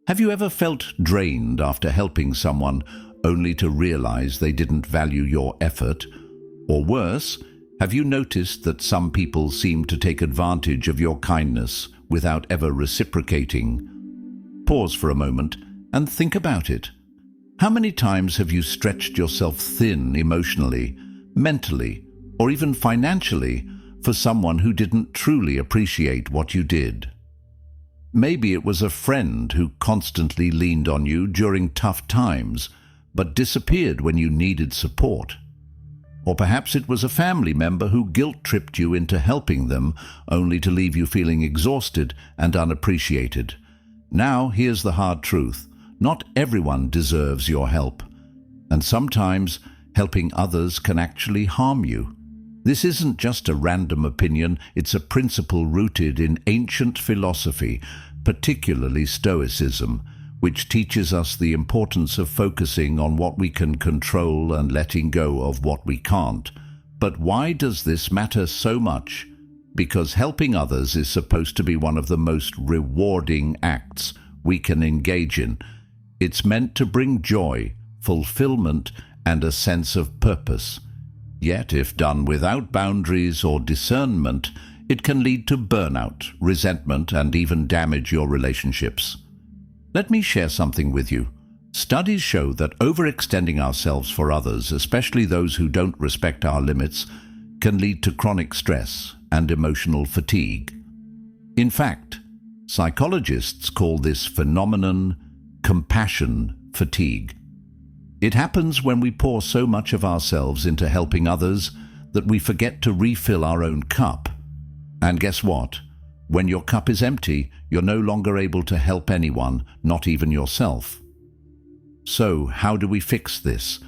Have you ever felt drained after helping someone only to realize they didn't value your effort? Or worse, have you noticed that some people seem to take advantage of your kindness without ever reciprocating? Pause for a moment and think about it. How many times have you stretched yourself thin emotionally, mentally, or even financially for someone who didn't truly appreciate what you did? Maybe it was a friend who constantly leaned on you during tough times, but disappeared when you needed support. Or perhaps it was a family member who guilt-tripped you into helping them, only to leave you feeling exhausted and unappreciated. Now, here's the hard truth. Not everyone deserves your help. And sometimes, helping others can actually harm you. This isn't just a random opinion, it's a principle rooted in ancient philosophy, particularly Stoicism, which teaches us the importance of focusing on what we can control and letting go of what we can't. But why does this matter so much? Because helping others is supposed to be one of the most rewarding acts we can engage in. It's meant to bring joy, fulfillment, and a sense of purpose. Yet, if done without boundaries or discernment, it can lead to burnout, resentment, and even damage your relationships. Let me share something with you. Studies show that overextending ourselves for others, especially those who don't respect our limits, can lead to chronic stress and emotional fatigue. In fact, psychologists call this phenomenon compassion fatigue. It happens when we pour so much of ourselves into helping others that we forget to refill our own cup. And guess what? When your cup is empty, you're no longer able to help anyone, not even yourself. So, how do we fix this?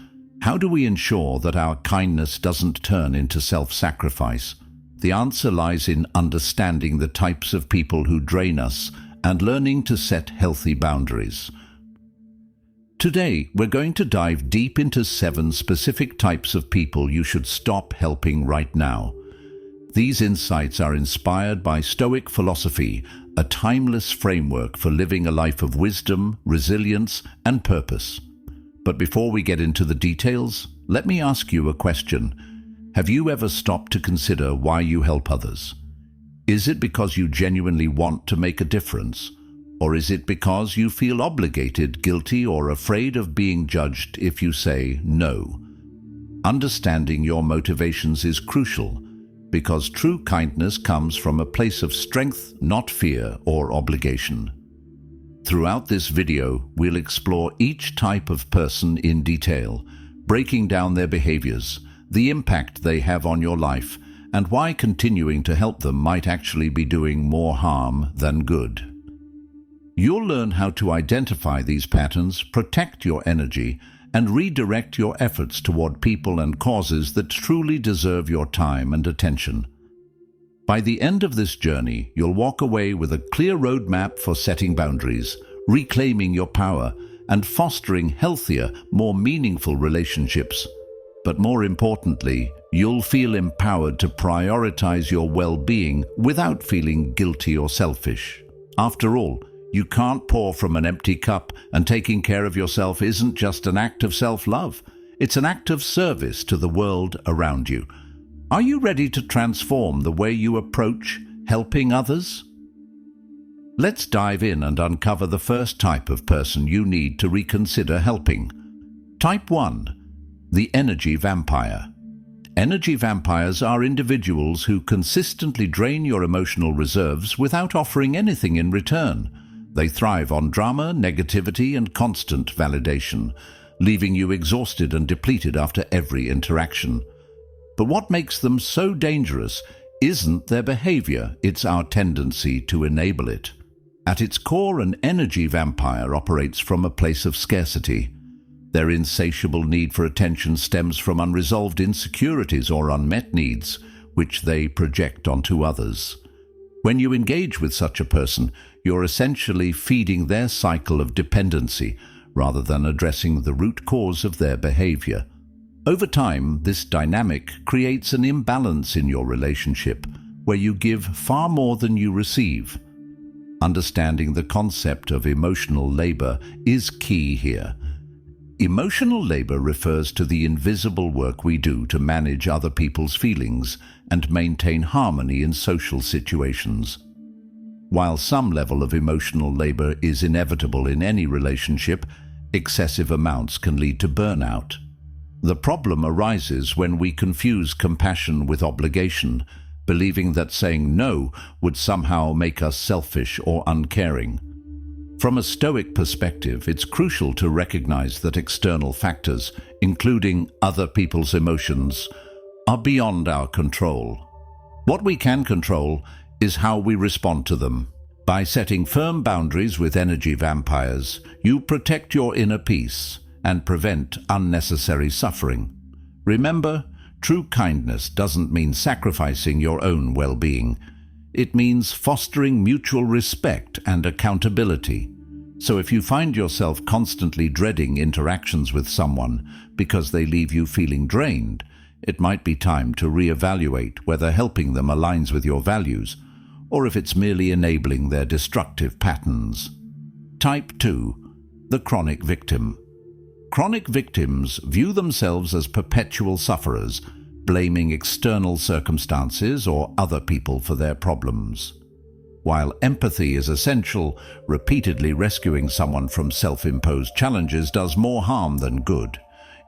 How do we ensure that our kindness doesn't turn into self-sacrifice? The answer lies in understanding the types of people who drain us and learning to set healthy boundaries. Today, we're going to dive deep into 7 specific types of people you should stop helping right now. These insights are inspired by Stoic philosophy, a timeless framework for living a life of wisdom, resilience, and purpose. But before we get into the details, let me ask you a question. Have you ever stopped to consider why you help others? Is it because you genuinely want to make a difference? Or is it because you feel obligated, guilty, or afraid of being judged if you say no? Understanding your motivations is crucial, because true kindness comes from a place of strength, not fear or obligation. Throughout this video, we'll explore each type of person in detail, breaking down their behaviors, the impact they have on your life, and why continuing to help them might actually be doing more harm than good. You'll learn how to identify these patterns, protect your energy, and redirect your efforts toward people and causes that truly deserve your time and attention. By the end of this journey, you'll walk away with a clear roadmap for setting boundaries, reclaiming your power, and fostering healthier, more meaningful relationships. But more importantly, you'll feel empowered to prioritize your well-being without feeling guilty or selfish. After all, you can't pour from an empty cup, and taking care of yourself isn't just an act of self-love. It's an act of service to the world around you. Are you ready to transform the way you approach helping others? Let's dive in and uncover the first type of person you need to reconsider helping. Type 1. The energy vampire. Energy vampires are individuals who consistently drain your emotional reserves without offering anything in return. They thrive on drama, negativity, and constant validation, leaving you exhausted and depleted after every interaction. But what makes them so dangerous isn't their behavior, it's our tendency to enable it. At its core, an energy vampire operates from a place of scarcity. Their insatiable need for attention stems from unresolved insecurities or unmet needs, which they project onto others. When you engage with such a person, you're essentially feeding their cycle of dependency rather than addressing the root cause of their behavior. Over time, this dynamic creates an imbalance in your relationship, where you give far more than you receive. Understanding the concept of emotional labor is key here. Emotional labor refers to the invisible work we do to manage other people's feelings and maintain harmony in social situations. While some level of emotional labor is inevitable in any relationship, excessive amounts can lead to burnout. The problem arises when we confuse compassion with obligation, believing that saying no would somehow make us selfish or uncaring. From a Stoic perspective, it's crucial to recognize that external factors, including other people's emotions, are beyond our control. What we can control is how we respond to them. By setting firm boundaries with energy vampires, you protect your inner peace and prevent unnecessary suffering. Remember, true kindness doesn't mean sacrificing your own well-being. It means fostering mutual respect and accountability. So if you find yourself constantly dreading interactions with someone because they leave you feeling drained, it might be time to reevaluate whether helping them aligns with your values, or if it's merely enabling their destructive patterns. Type 2. The chronic victim. Chronic victims view themselves as perpetual sufferers, blaming external circumstances or other people for their problems. While empathy is essential, repeatedly rescuing someone from self-imposed challenges does more harm than good.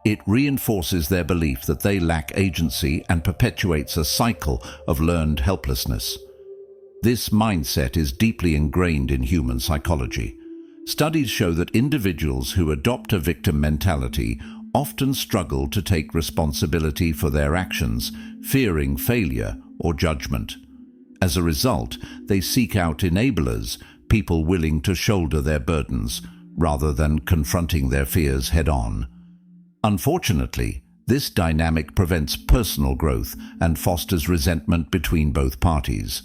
It reinforces their belief that they lack agency and perpetuates a cycle of learned helplessness. This mindset is deeply ingrained in human psychology. Studies show that individuals who adopt a victim mentality often struggle to take responsibility for their actions, fearing failure or judgment. As a result, they seek out enablers, people willing to shoulder their burdens, rather than confronting their fears head-on. Unfortunately, this dynamic prevents personal growth and fosters resentment between both parties.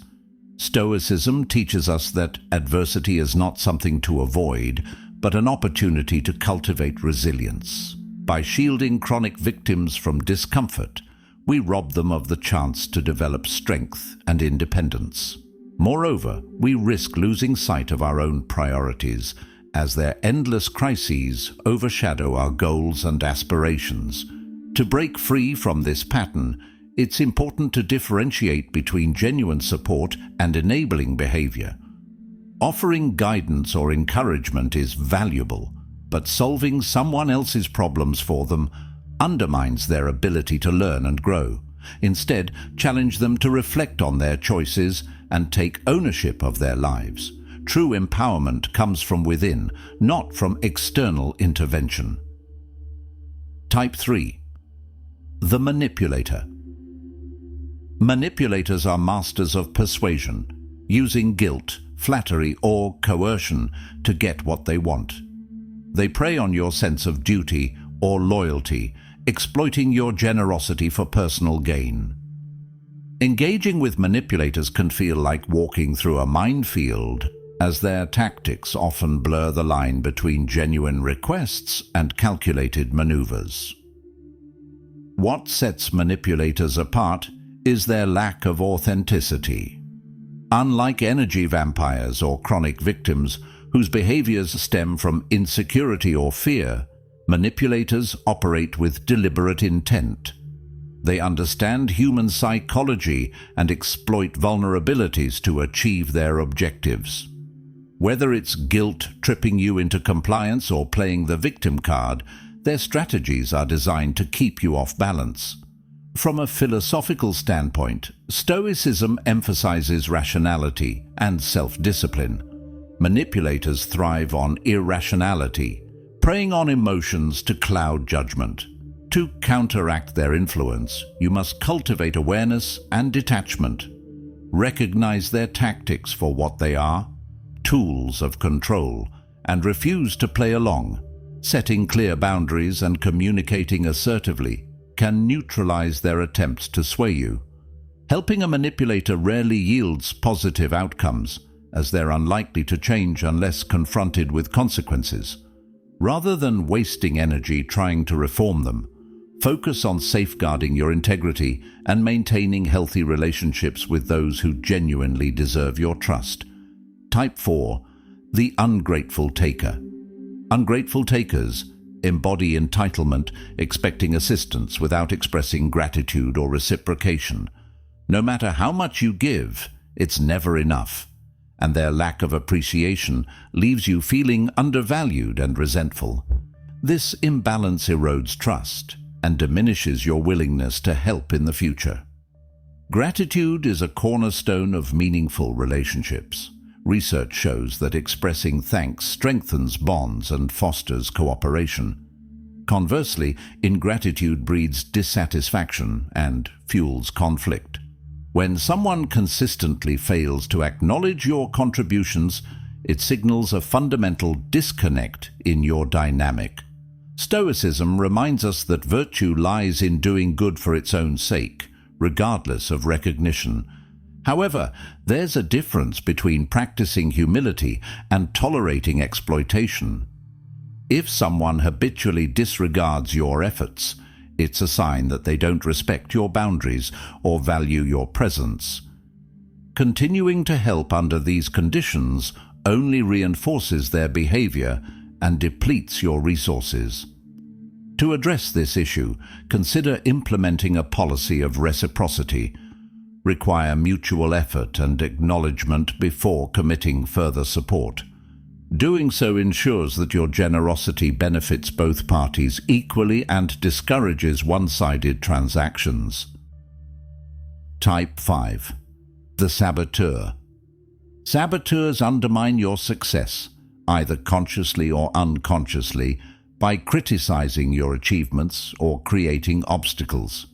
Stoicism teaches us that adversity is not something to avoid, but an opportunity to cultivate resilience. By shielding chronic victims from discomfort, we rob them of the chance to develop strength and independence. Moreover, we risk losing sight of our own priorities, as their endless crises overshadow our goals and aspirations. To break free from this pattern, it's important to differentiate between genuine support and enabling behavior. Offering guidance or encouragement is valuable, but solving someone else's problems for them undermines their ability to learn and grow. Instead, challenge them to reflect on their choices and take ownership of their lives. True empowerment comes from within, not from external intervention. Type 3. The manipulator. Manipulators are masters of persuasion, using guilt, flattery, or coercion to get what they want. They prey on your sense of duty or loyalty, exploiting your generosity for personal gain. Engaging with manipulators can feel like walking through a minefield, as their tactics often blur the line between genuine requests and calculated maneuvers. What sets manipulators apart is their lack of authenticity. Unlike energy vampires or chronic victims, whose behaviors stem from insecurity or fear, manipulators operate with deliberate intent. They understand human psychology and exploit vulnerabilities to achieve their objectives. Whether it's guilt tripping you into compliance or playing the victim card, their strategies are designed to keep you off balance. From a philosophical standpoint, Stoicism emphasizes rationality and self-discipline. Manipulators thrive on irrationality, preying on emotions to cloud judgment. To counteract their influence, you must cultivate awareness and detachment. Recognize their tactics for what they are, tools of control, and refuse to play along. Setting clear boundaries and communicating assertively can neutralize their attempts to sway you. Helping a manipulator rarely yields positive outcomes, as they're unlikely to change unless confronted with consequences. Rather than wasting energy trying to reform them, focus on safeguarding your integrity and maintaining healthy relationships with those who genuinely deserve your trust. Type 4. The ungrateful taker. Ungrateful takers embody entitlement, expecting assistance without expressing gratitude or reciprocation. No matter how much you give, it's never enough, and their lack of appreciation leaves you feeling undervalued and resentful. This imbalance erodes trust and diminishes your willingness to help in the future. Gratitude is a cornerstone of meaningful relationships. Research shows that expressing thanks strengthens bonds and fosters cooperation. Conversely, ingratitude breeds dissatisfaction and fuels conflict. When someone consistently fails to acknowledge your contributions, it signals a fundamental disconnect in your dynamic. Stoicism reminds us that virtue lies in doing good for its own sake, regardless of recognition. However, there's a difference between practicing humility and tolerating exploitation. If someone habitually disregards your efforts, it's a sign that they don't respect your boundaries or value your presence. Continuing to help under these conditions only reinforces their behavior and depletes your resources. To address this issue, consider implementing a policy of reciprocity. Require mutual effort and acknowledgement before committing further support. Doing so ensures that your generosity benefits both parties equally and discourages one-sided transactions. Type 5. The saboteur. Saboteurs undermine your success, either consciously or unconsciously, by criticizing your achievements or creating obstacles.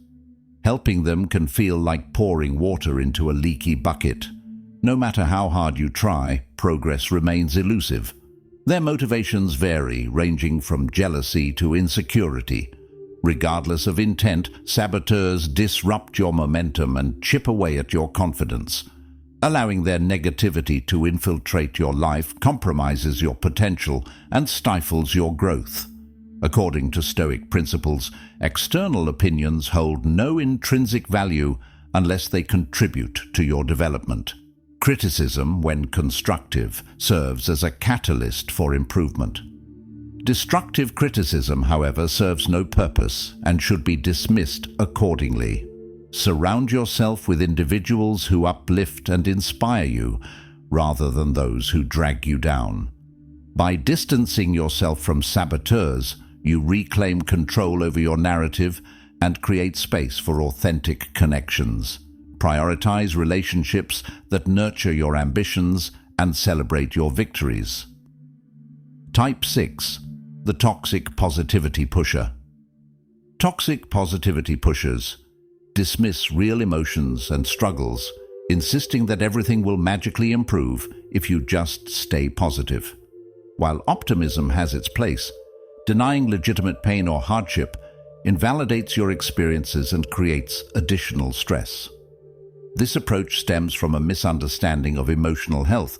Helping them can feel like pouring water into a leaky bucket. No matter how hard you try, progress remains elusive. Their motivations vary, ranging from jealousy to insecurity. Regardless of intent, saboteurs disrupt your momentum and chip away at your confidence. Allowing their negativity to infiltrate your life compromises your potential and stifles your growth. According to Stoic principles, external opinions hold no intrinsic value unless they contribute to your development. Criticism, when constructive, serves as a catalyst for improvement. Destructive criticism, however, serves no purpose and should be dismissed accordingly. Surround yourself with individuals who uplift and inspire you, rather than those who drag you down. By distancing yourself from saboteurs, you reclaim control over your narrative and create space for authentic connections. Prioritize relationships that nurture your ambitions and celebrate your victories. Type 6. The toxic positivity pusher. Toxic positivity pushers dismiss real emotions and struggles, insisting that everything will magically improve if you just stay positive. While optimism has its place, denying legitimate pain or hardship invalidates your experiences and creates additional stress. This approach stems from a misunderstanding of emotional health.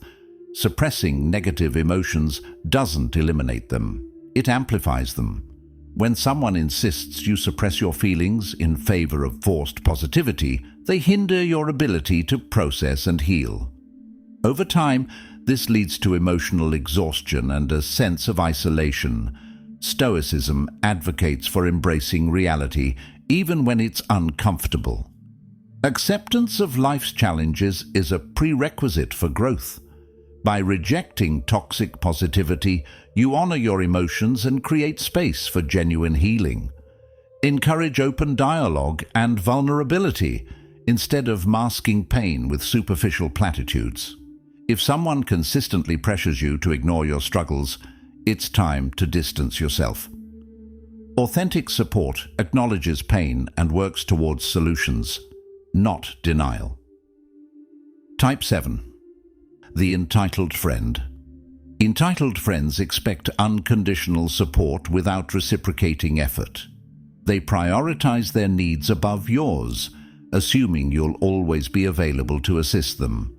Suppressing negative emotions doesn't eliminate them, it amplifies them. When someone insists you suppress your feelings in favor of forced positivity, they hinder your ability to process and heal. Over time, this leads to emotional exhaustion and a sense of isolation. Stoicism advocates for embracing reality, even when it's uncomfortable. Acceptance of life's challenges is a prerequisite for growth. By rejecting toxic positivity, you honor your emotions and create space for genuine healing. Encourage open dialogue and vulnerability, instead of masking pain with superficial platitudes. If someone consistently pressures you to ignore your struggles, it's time to distance yourself. Authentic support acknowledges pain and works towards solutions, not denial. Type 7. The entitled friend. Entitled friends expect unconditional support without reciprocating effort. They prioritize their needs above yours, assuming you'll always be available to assist them.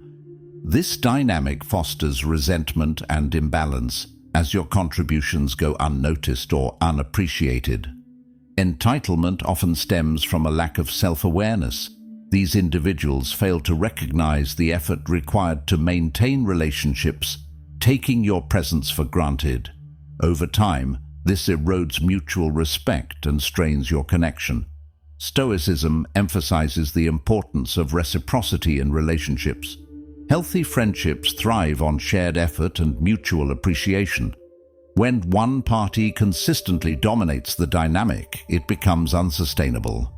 This dynamic fosters resentment and imbalance as your contributions go unnoticed or unappreciated. Entitlement often stems from a lack of self-awareness. these individuals fail to recognize the effort required to maintain relationships, taking your presence for granted. Over time, this erodes mutual respect and strains your connection. Stoicism emphasizes the importance of reciprocity in relationships. Healthy friendships thrive on shared effort and mutual appreciation. When one party consistently dominates the dynamic, it becomes unsustainable.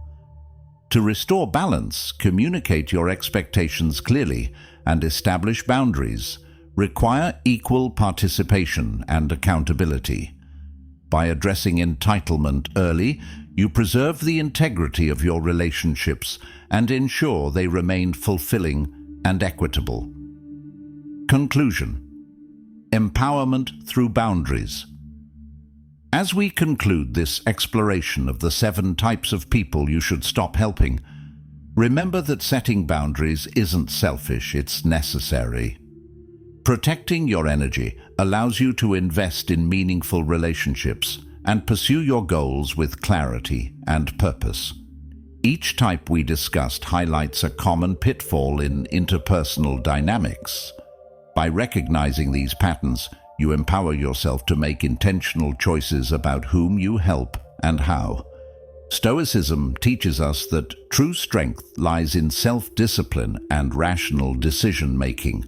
To restore balance, communicate your expectations clearly and establish boundaries. Require equal participation and accountability. By addressing entitlement early, you preserve the integrity of your relationships and ensure they remain fulfilling and equitable. Conclusion: empowerment through boundaries. As we conclude this exploration of the 7 types of people you should stop helping, remember that setting boundaries isn't selfish, it's necessary. Protecting your energy allows you to invest in meaningful relationships and pursue your goals with clarity and purpose. Each type we discussed highlights a common pitfall in interpersonal dynamics. By recognizing these patterns, you empower yourself to make intentional choices about whom you help and how. Stoicism teaches us that true strength lies in self-discipline and rational decision-making.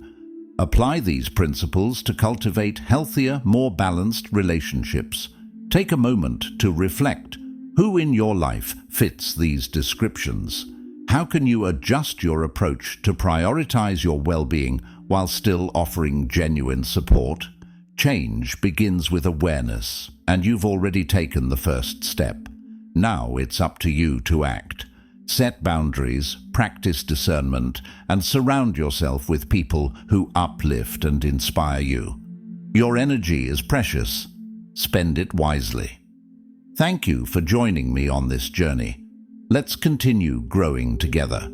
Apply these principles to cultivate healthier, more balanced relationships. Take a moment to reflect. Who in your life fits these descriptions? How can you adjust your approach to prioritize your well-being while still offering genuine support? Change begins with awareness, and you've already taken the first step. Now it's up to you to act. Set boundaries, practice discernment, and surround yourself with people who uplift and inspire you. Your energy is precious. Spend it wisely. Thank you for joining me on this journey. Let's continue growing together.